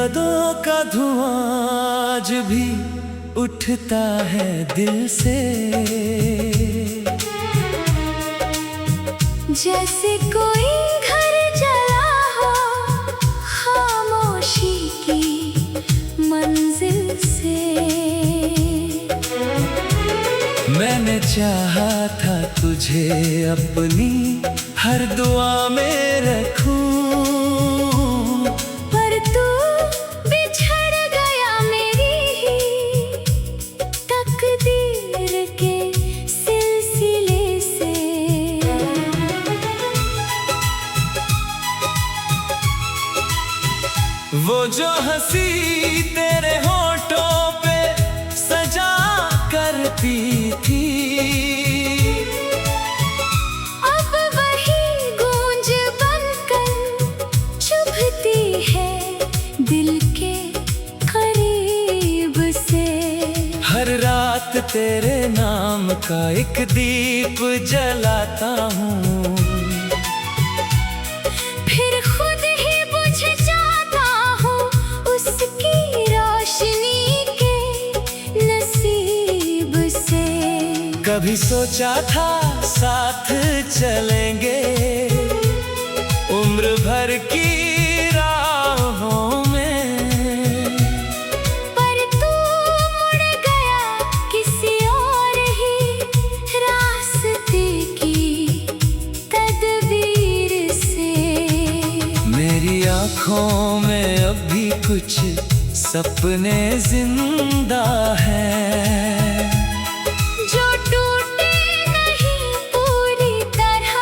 यादों का धुआं आज भी उठता है दिल से, जैसे कोई घर जला हो खामोशी की मंजिल से। मैंने चाहा था तुझे अपनी हर दुआ में रखूं, पर तू बिछड़ गया मेरी ही तकदीर के सिलसिले से। वो जो हंसी तेरे होठों पे सजा करती थी, अब वही गूंज बनकर चुभती है दिल के करीब से। हर रात तेरे नाम का एक दीप जलाता हूँ, फिर खुद ही बुझ जाता हूँ उसकी रोशनी के नसीब से। कभी सोचा था साथ चलेंगे उम्र भर की राहों में, पर तू मुड़ गया किसी और ही रास्ते की तदबीर से। मेरी आँखों में अब भी कुछ सपने जिंदा हैं, जो टूटे नहीं पूरी तरह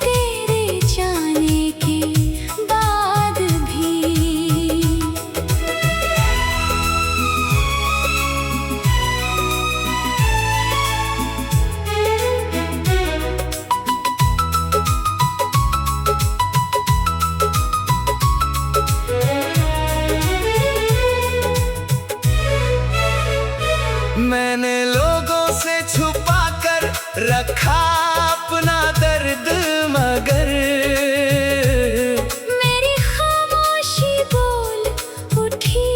तेरे जाने के बाद भी। मैंने लोगों से छुपा कर रखा अपना दर्द, मगर मेरी खामोशी बोल उठी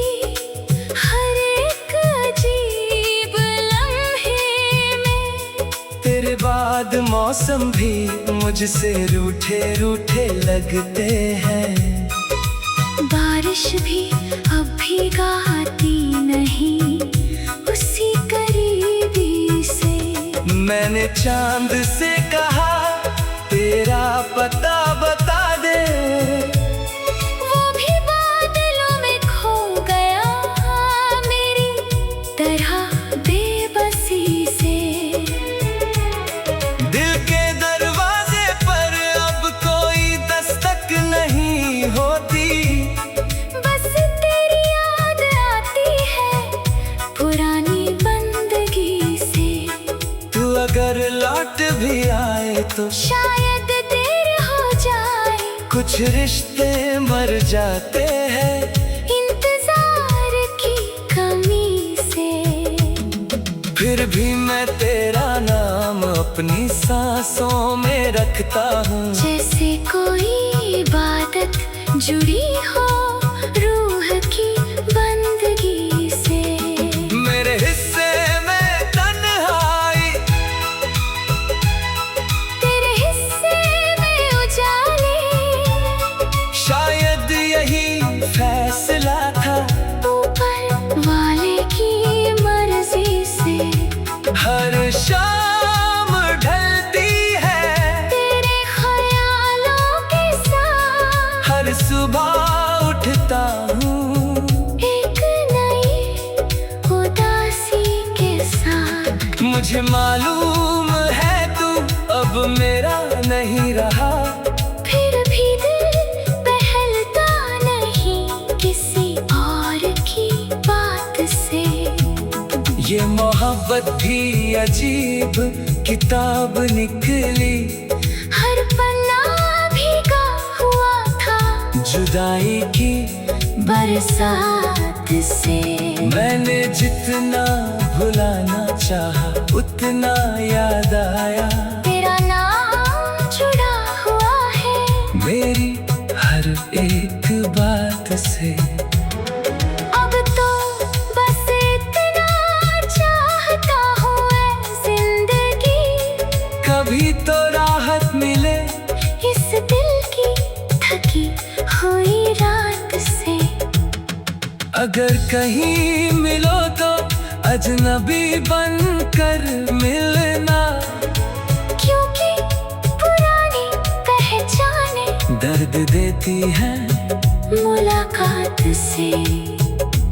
हर एक अजीब लम्हे में। तेरे बाद मौसम भी मुझसे रूठे रूठे लगते हैं, बारिश भी अब भीगाती नहीं उसी करीबी से। मैंने चांद से कहा तेरा पता बता दे, वो भी बादलों में खो गया मेरी तरह बेबसी से। दिल के दरवाजे पर अब कोई दस्तक नहीं होती, बस तेरी याद आती है पुरानी बंदगी से। तू अगर लौट भी आए तो शायद देर हो जाए, कुछ रिश्ते मर जाते हैं इंतजार की कमी से। फिर भी मैं तेरा नाम अपनी सांसों में रखता हूँ, जैसे कोई इबादत जुड़ी हो रूह की बंदगी से। मेरे हिस्से में तन्हाई, तेरे हिस्से में उजाले, शायद यही फैसला था ऊपर वाले की मर्जी से। हर शाम ढलती है तेरे ख्यालों के साथ, हर सुबह उठता हूँ एक नई उदासी के साथ। मुझे मालूम है तू अब मेरा नहीं रहा, फिर भी दिल बहलता नहीं किसी और की बात से। ये मोहब्बत भी अजीब किताब निकली, हर पन्ना भीगा हुआ था जुदाई की बरसात से। मैंने जितना भुलाना चाहा उतना याद आया, तेरा नाम जुड़ा हुआ है मेरी हर एक बात से। अगर कहीं मिलो तो अजनबी बनकर मिलना, क्योंकि पुरानी पहचाने दर्द देती है मुलाकात से।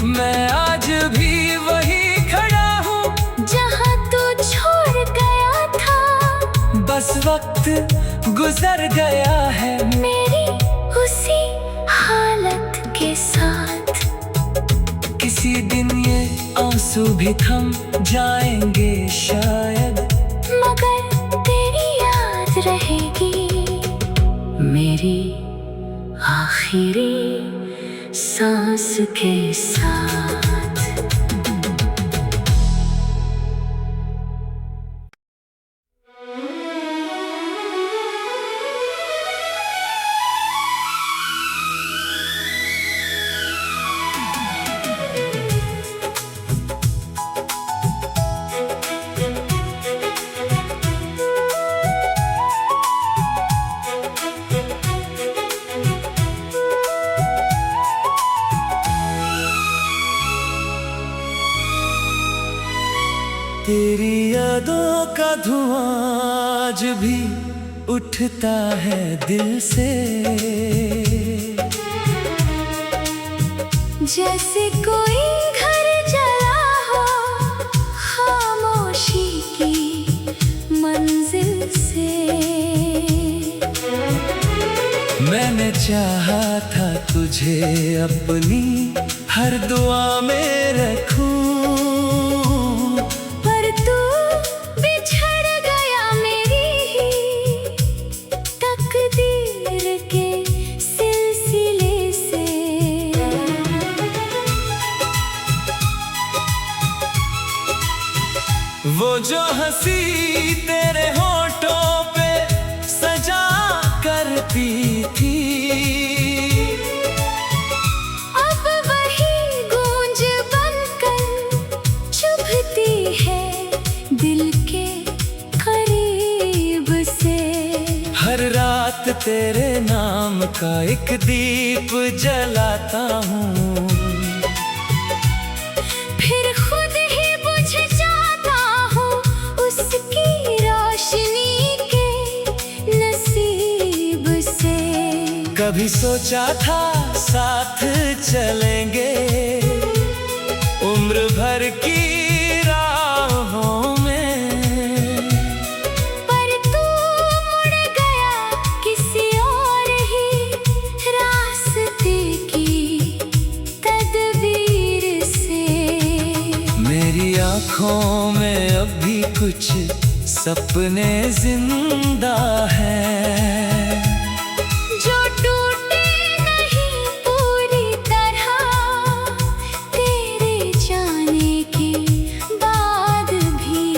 मैं आज भी वही खड़ा हूँ जहाँ तू छोड़ गया था, बस वक्त गुजर गया है मेरी उसी हालत के साथ। किसी दिन ये आंसू भी थम जाएंगे शायद, मगर तेरी याद रहेगी मेरी आखिरी सांस के साथ। तेरी यादों का धुआं आज भी उठता है दिल से, जैसे कोई घर जला हो खामोशी की मंजिल से। मैंने चाहा था तुझे अपनी हर दुआ में रखूं, पर तू बिछड़ गया मेरी ही तकदीर के सिलसिले से। वो जो हंसी तेरे होठों पे सजा करती थी, अब वही गूंज बनकर चुभती है दिल के करीब से। हर रात तेरे नाम का एक दीप जलाता हूँ, फिर खुद ही बुझ जाता हूँ उसकी रोशनी के नसीब से। कभी सोचा था साथ चलेंगे उम्र भर की राहों में, पर तू मुड़ गया किसी और ही रास्ते की तदबीर से। मेरी आँखों में अब भी कुछ सपने जिंदा हैं, जो टूटे नहीं पूरी तरह तेरे जाने के बाद भी।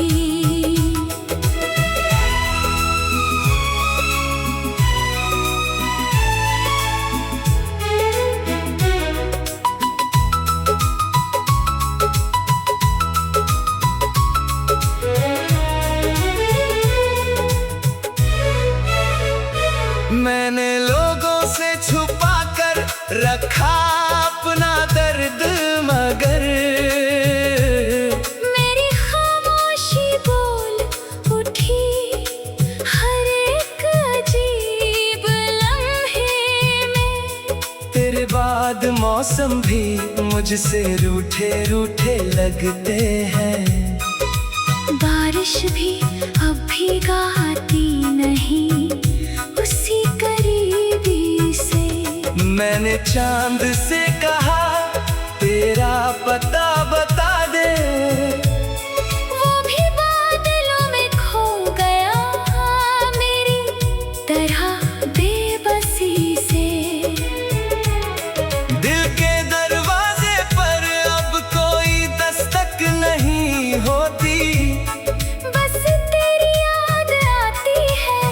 मैंने लोगों से छुपा कर रखा अपना दर्द, मगर मेरी खामोशी बोल उठी हर एक अजीब लम्हे में। तेरे बाद मौसम भी मुझसे रूठे रूठे लगते हैं, बारिश भी अब भीगाती नहीं उसी करीबी से। मैंने चांद से कहा तेरा पता बता दे, वो भी बादलों में खो गया मेरी तरह बेबसी से। दिल के दरवाजे पर अब कोई दस्तक नहीं होती, बस तेरी याद आती है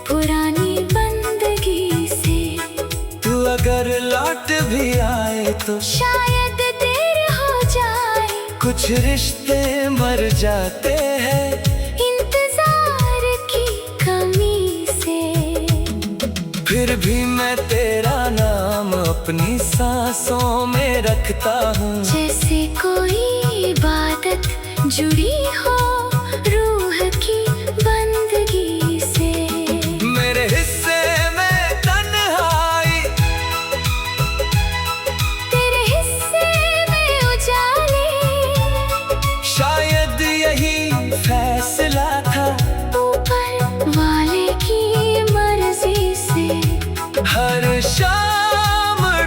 पुरानी बंदगी से। तू अगर लौट भी आए तो शायद देर हो जाए, कुछ रिश्ते मर जाते हैं इंतजार की कमी से। फिर भी मैं तेरा नाम अपनी सांसों में रखता हूँ। जैसे कोई इबादत जुड़ी हो रूह की बंदगी से। मेरे हिस्से में तन्हाई, तेरे हिस्से में उजाले। शायद यही फैसला था ऊपर वाले की मर्जी से। हर शाम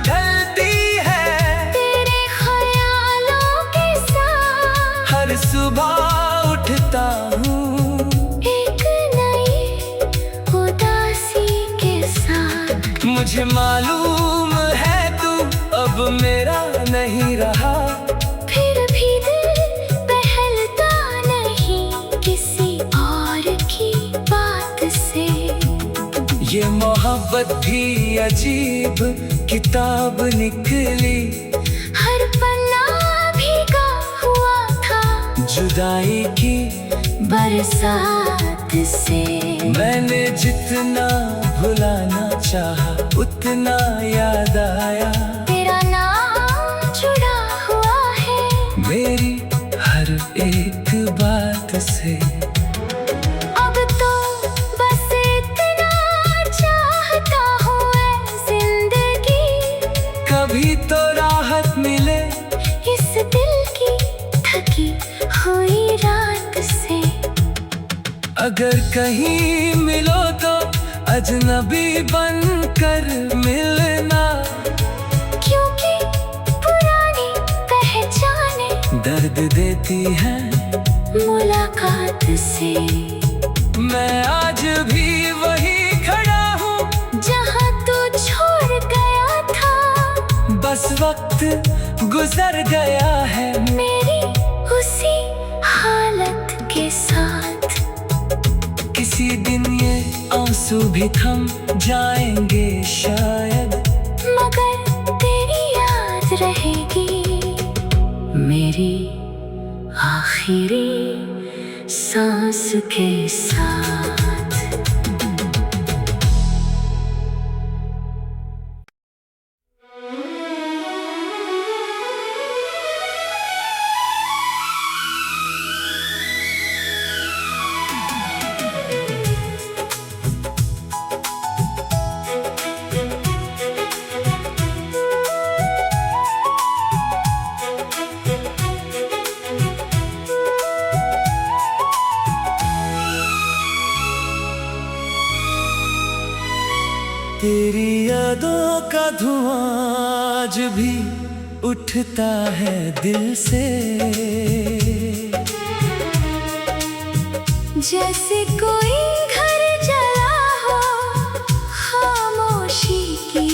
ढलती है तेरे ख्यालों के साथ। हर सुबह उठता हूँ एक नई उदासी के साथ। मुझे मालूम है तू अब मेरा नहीं रहा। फिर भी दिल बहलता नहीं किसी और की बात से। ये मोहब्बत भी अजीब किताब निकली, हर पन्ना भीगा हुआ था जुदाई की बरसात से। मैंने जितना भुलाना चाहा उतना याद आया। तेरा नाम जुड़ा हुआ है मेरी हर एक बात से। अब तो बस इतना चाहता हूँ ऐ जिंदगी। कभी तो राहत मिले इस दिल की थकी हुई रात से। अगर कहीं मिलो तो अजनबी बनकर मिलना, क्योंकि पुरानी पहचाने दर्द देती है मुलाकात से। मैं आज भी वही खड़ा हूँ जहाँ तू छोड़ गया था। बस वक्त गुजर गया है मेरी उसी हालत के साथ। किसी दिन ये आंसू भी थम जाएंगे शायद, मगर तेरी याद रहेगी मेरी आखिरी सांस के साथ। तेरी यादों का धुआं आज भी उठता है दिल से। जैसे कोई घर जला हो खामोशी की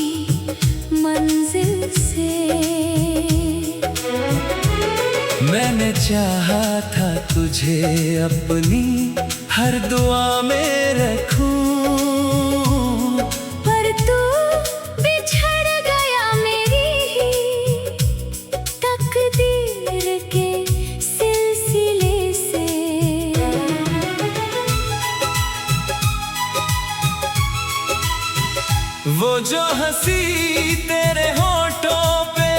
मंजिल से। मैंने चाहा था तुझे अपनी हर दुआ में रखूं, पर तू बिछड़ गया मेरी ही तकदीर के सिलसिले से। वो जो हंसी तेरे होठों पे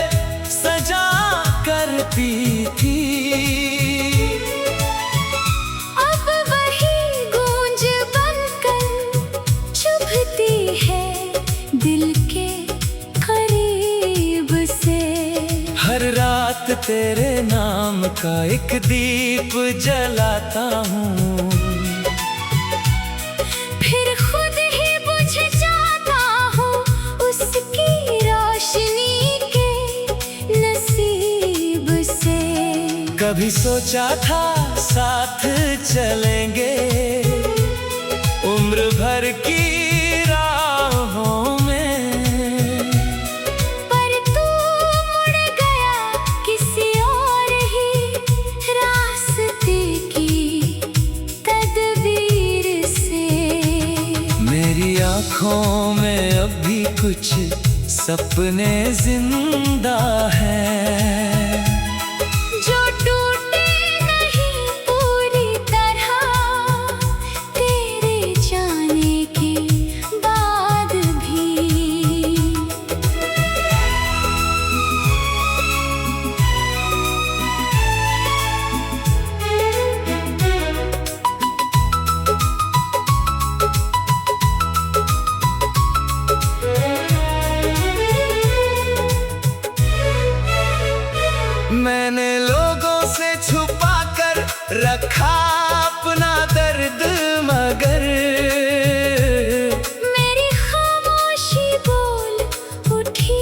सजा करती थी, अब वही गूंज बनकर चुभती है दिल के करीब से। हर रात तेरे नाम का एक दीप जलाता हूँ, फिर खुद ही बुझ जाता हूँ उसकी रोशनी के नसीब से। कभी सोचा था साथ चलेंगे उम्र भर की राहों में, पर तू मुड़ गया किसी और ही रास्ते की तदबीर से। मेरी आँखों में अब भी कुछ सपने जिंदा हैं, जो टूटे नहीं पूरी तरह तेरे जाने के बाद भी। मैंने लोगों से छुपा कर रखा अपना दर्द, मगर मेरी खामोशी बोल उठी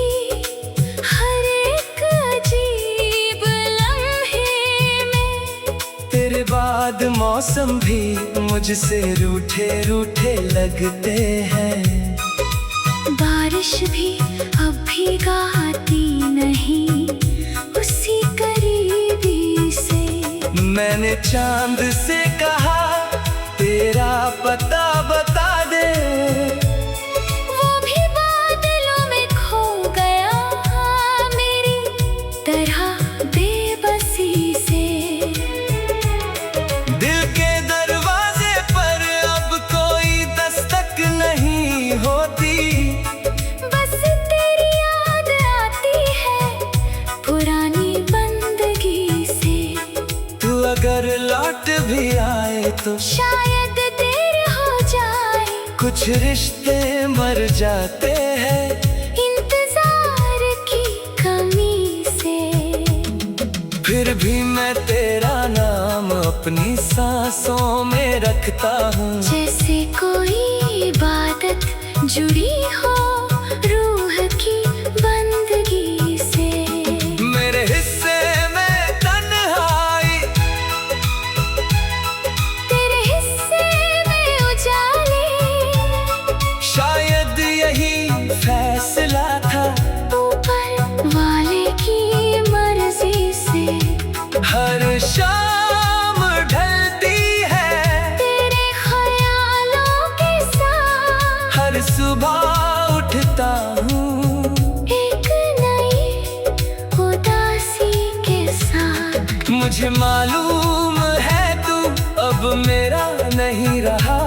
हर एक अजीब लम्हे में। तेरे बाद मौसम भी मुझसे रूठे रूठे लगते हैं। बारिश भी अब भीगाती नहीं उसी करीबी से। मैंने चांद से कहा तेरा पता बता दे, वो भी बादलों में खो गया मेरी तरह बेबसी से। दिल के दरवाजे पर अब कोई दस्तक नहीं होती, बस तेरी याद आती है पुरानी बंदगी से। तू अगर लौट भी आए तो शायद देर हो जाए, कुछ रिश्ते मर जाते हैं इंतजार की कमी से। फिर भी मैं तेरा नाम अपनी सांसों में रखता हूँ, जैसे कोई इबादत जुड़ी हो रूह की बंदगी से। मेरे हिस्से में तन्हाई, तेरे हिस्से में उजाले, शायद यही फैसला था ऊपर वाले की मर्जी से। हर शाम ढलती है तेरे ख्यालों के साथ, हर सुबह उठता हूँ एक नई उदासी के साथ। मुझे मालूम है तू अब मेरा नहीं रहा,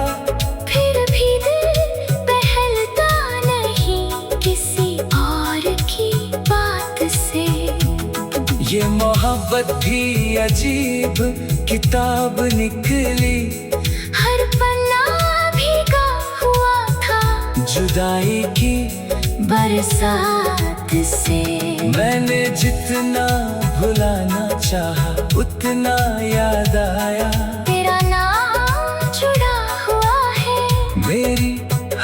फिर भी दिल बहलता नहीं किसी और की बात से। ये मोहब्बत भी अजीब किताब निकली, हर पन्ना भीगा हुआ था जुदाई की बरसात से। मैंने जितना भुलाना चाहा उतना याद आया, तेरा नाम जुड़ा हुआ है मेरी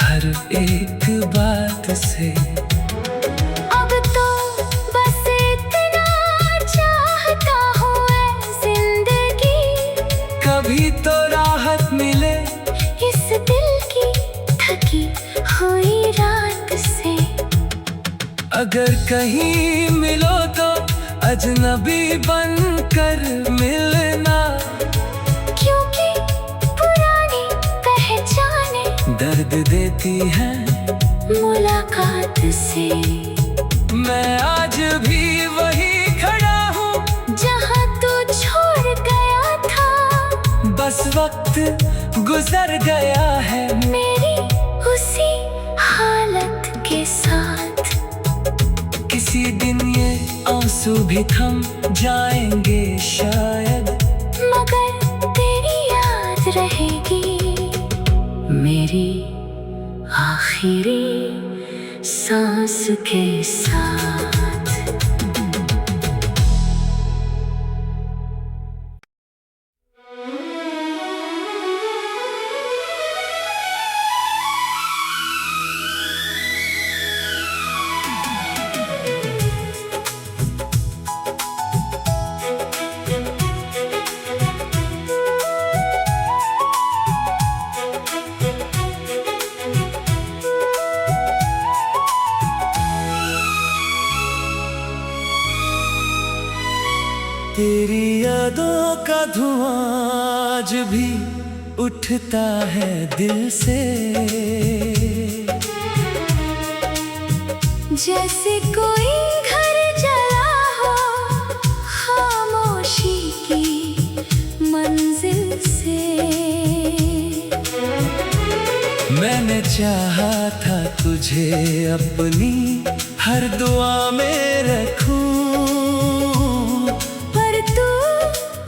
हर एक बात से। अब तो बस इतना चाहता हूँ ऐ जिंदगी, कभी तो राहत मिले इस दिल की थकी हुई रात से। अगर कहीं मिलो तो अजनबी बनकर मिलना, क्योंकि पुरानी पहचाने दर्द देती है मुलाकात से। मैं आज भी वही खड़ा हूँ जहाँ तू छोड़ गया था, बस वक्त गुजर गया है मेरी उसी हालत के साथ। किसी दिन ये आंसू भी थम जाएंगे शायद, मगर तेरी याद रहेगी मेरी आखिरी सांस के साथ। तेरी यादों का धुआं आज भी उठता है दिल से, जैसे कोई घर जला हो खामोशी की मंजिल से। मैंने चाहा था तुझे अपनी हर दुआ में रखूं, पर तू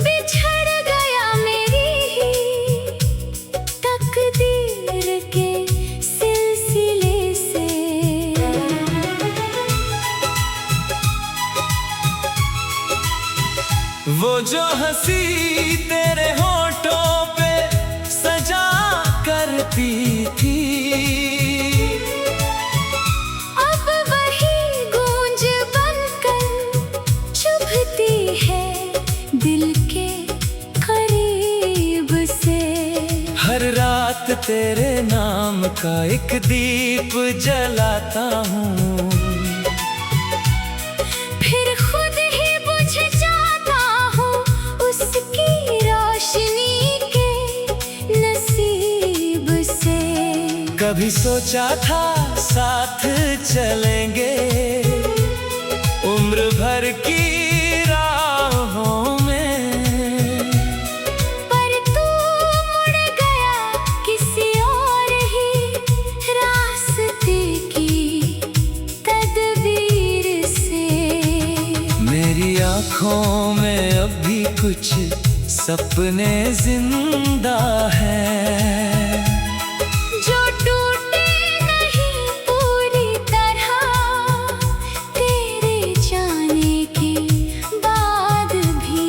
बिछड़ गया मेरी ही तकदीर के सिलसिले से। वो जो हंसी तेरे होठों पे सजा करती थी, अब वही गूंज बनकर चुभती है दिल के करीब से। हर रात तेरे नाम का एक दीप जलाता हूँ, फिर खुद ही बुझ जाता हूँ उसकी रोशनी के नसीब से। कभी सोचा था साथ चलेंगे उम्र भर की राहों में, पर तू मुड़ गया किसी और ही रास्ते की तदबीर से। मेरी आँखों में अब भी कुछ सपने जिंदा हैं, जो टूटे नहीं पूरी तरह तेरे जाने के बाद भी।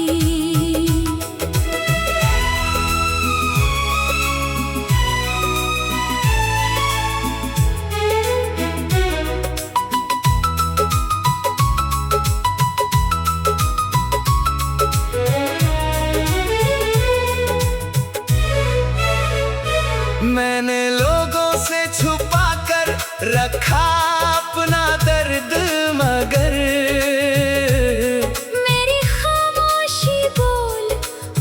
मैंने लोगों से छुपा कर रखा अपना दर्द, मगर मेरी खामोशी बोल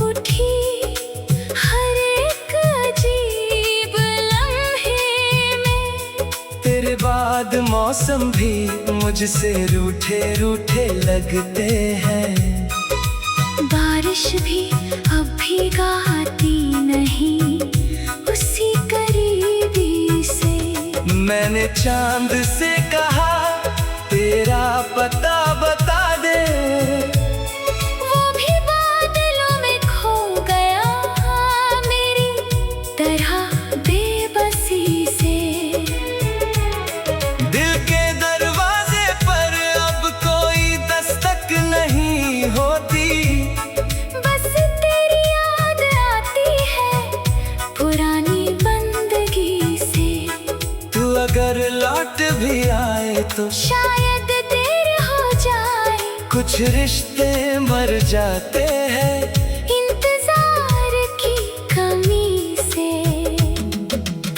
उठी हर एक अजीब लम्हे में। तेरे बाद मौसम भी मुझसे रूठे रूठे लगते हैं, बारिश भी अब भीगाती नहीं उसी करीबी से। मैंने चांद से कहा तेरा पता बता दे, वो भी बादलों में खो गया मेरी तरह बेबसी से। दिल के दरवाजे पर अब कोई दस्तक नहीं होती, बस तेरी याद आती है पुरानी बंदगी से। तू अगर लौट भी आए तो शायद देर हो जाए, कुछ रिश्ते मर जाते हैं इंतजार की कमी से।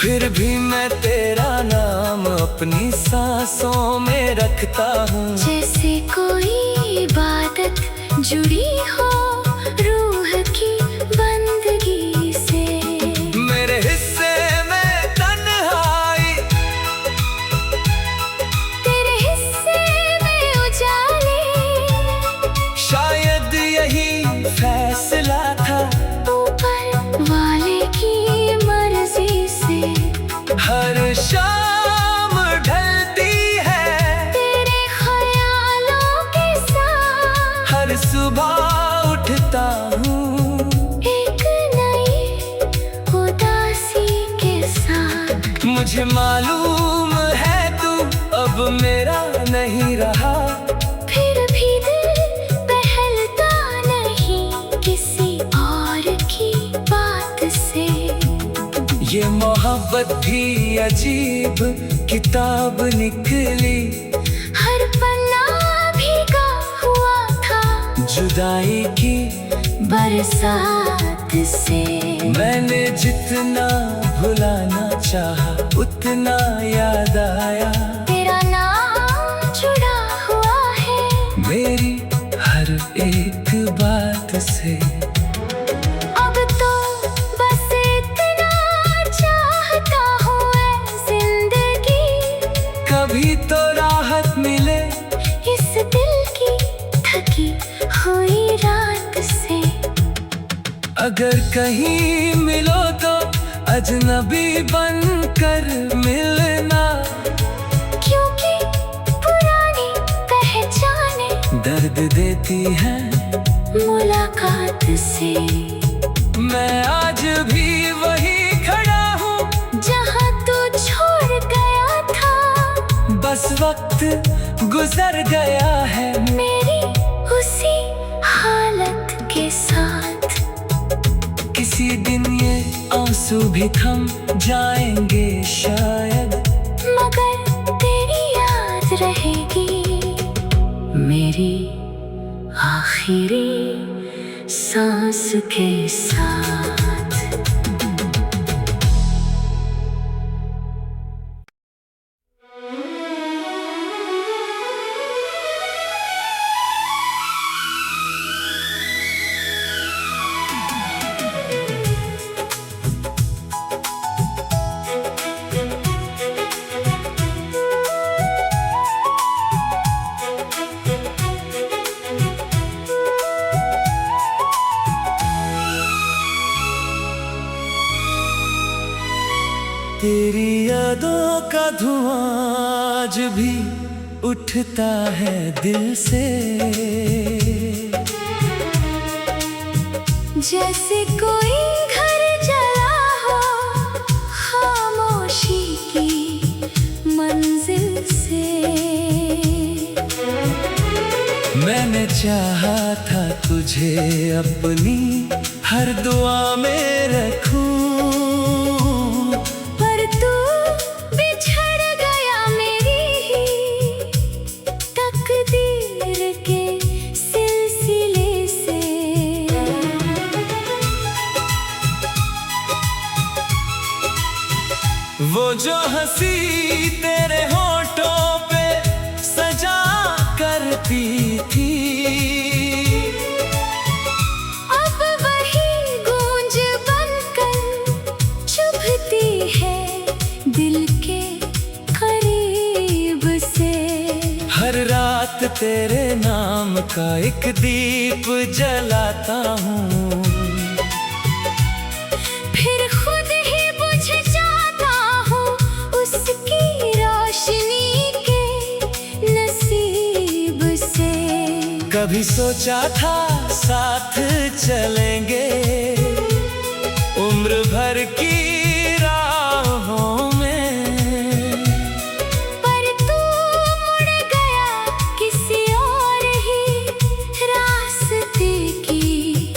फिर भी मैं तेरा नाम अपनी सांसों में रखता हूँ, जैसे कोई इबादत जुड़ी हो रूह की बंदगी से। मेरे हिस्से में तन्हाई, तेरे हिस्से में उजाले, शायद यही फैसला था ऊपर वाले की मर्जी से। हर शाम ढलती है तेरे ख्यालों के साथ, हर सुबह उठता हूँ एक नई उदासी के साथ। मुझे मालूम है तू अब मेरा नहीं रहा, फिर भी दिल बहलता नहीं किसी और की बात से। ये मोहब्बत भी अजीब किताब निकली, हर पन्ना भीगा हुआ था जुदाई की बरसात से। मैंने जितना भुलाना चाहा उतना याद आया, तेरा नाम जुड़ा हुआ है मेरी हर एक बात से। अब तो बस इतना चाहता हूँ ऐ जिंदगी, कभी तो राहत मिले इस दिल की थकी हुई रात से। अगर कहीं मिलो तो अजनबी बनकर मिलना, क्योंकि पुरानी पहचाने दर्द देती है मुलाकात से। मैं आज भी वही खड़ा हूँ जहाँ तू छोड़ गया था, बस वक्त गुजर गया है मेरी उसी हालत साथ। किसी दिन ये आंसू भी थम जाएंगे शायद, मगर तेरी याद रहेगी मेरी आखिरी सांस के साथ। तेरी यादों का धुआं आज भी उठता है दिल से, जैसे कोई घर जला हो खामोशी की मंजिल से। मैंने चाहा था तुझे अपनी हर दुआ में रखूं, पर तू बिछड़ गया मेरी ही तकदीर के सिलसिले से। वो जो हंसी तेरे होठों पे सजा करती थी, अब वही गूंज बनकर चुभती है दिल के करीब से। हर रात तेरे नाम का एक दीप जलाता हूँ, फिर खुद ही बुझ जाता हूँ उसकी रोशनी के नसीब से। कभी सोचा था साथ चलेंगे उम्र भर की राहों में, पर तू मुड़ गया किसी और ही रास्ते की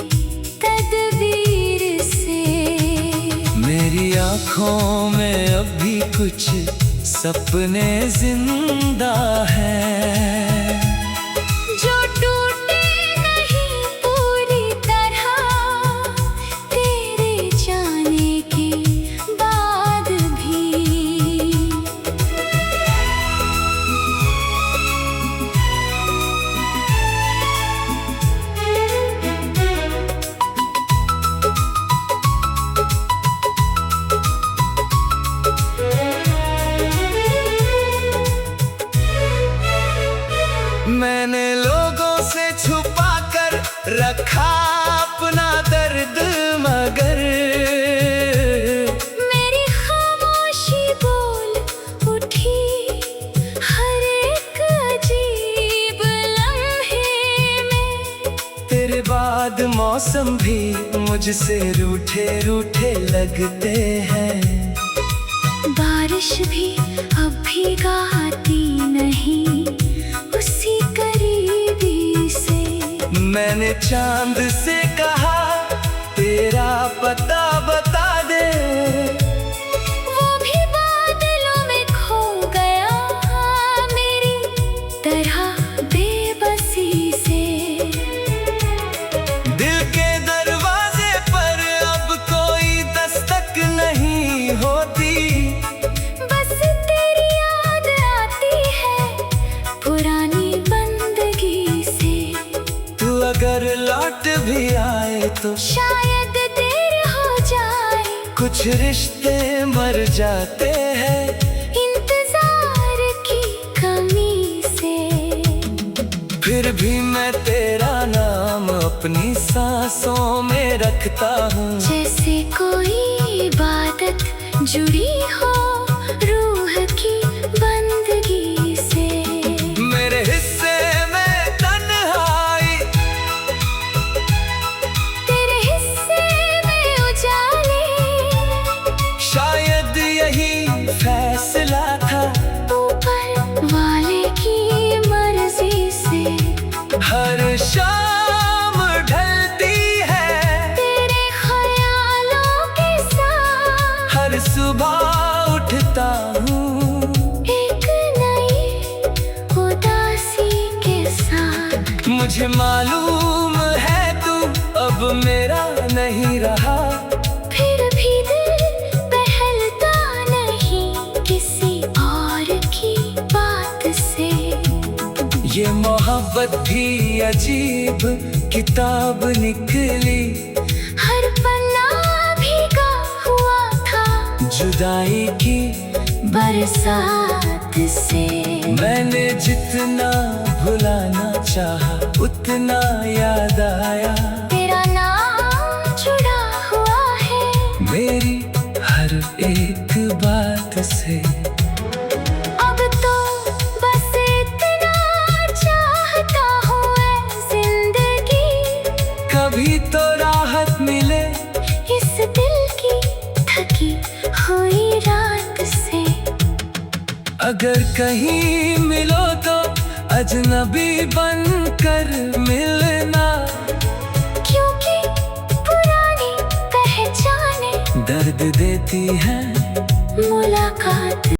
तदबीर से। मेरी आँखों में अब भी कुछ सपने जिंदा हैं, जो टूटे नहीं पूरी तरह तेरे जाने के बाद भी। मैंने लोगों से छुपा कर रखा अपना दर्द, मगर मेरी खामोशी बोल उठी हर एक अजीब लम्हे में। तेरे बाद मौसम भी मुझसे रूठे रूठे लगते हैं, बारिश भी अब भी गाती नहीं उसी करीबी से। मैंने चांद से कहा तेरा पता बता दे, वो भी बादलों में खो गया मेरी तरह बेबसी से। दिल के दरवाजे पर अब कोई दस्तक नहीं होती, बस तेरी याद आती है पुरानी बंदगी से। तू अगर लौट भी आए तो शायद देर हो जाए, कुछ रिश्ते मर जाते हैं इंतजार की कमी से। फिर भी मैं तेरा नाम अपनी सांसों में रखता हूँ, जैसे कोई इबादत जुड़ी हो रूह की बंदगी से। मेरे हिस्से में तन्हाई, तेरे हिस्से में उजाले, शायद यही फैसला था ऊपर वाले की मर्जी से। हर शाम ढलती मुझे मालूम है तू अब मेरा नहीं रहा, फिर भी दिल बहलता नहीं किसी और की बात से। ये मोहब्बत भी अजीब किताब निकली, हर पन्ना भीगा हुआ था जुदाई की बरसात से। मैंने जितना भुलाना चाहा उतना याद आया, तेरा नाम जुड़ा हुआ है मेरी हर एक बात से। अब तो बस इतना चाहता हूँ ऐ जिंदगी, कभी तो राहत मिले इस दिल की थकी हुई रात से। अगर कहीं मिलो तो अजनबी बनकर मिलना, क्योंकि पुरानी पहचाने दर्द देती है मुलाकात।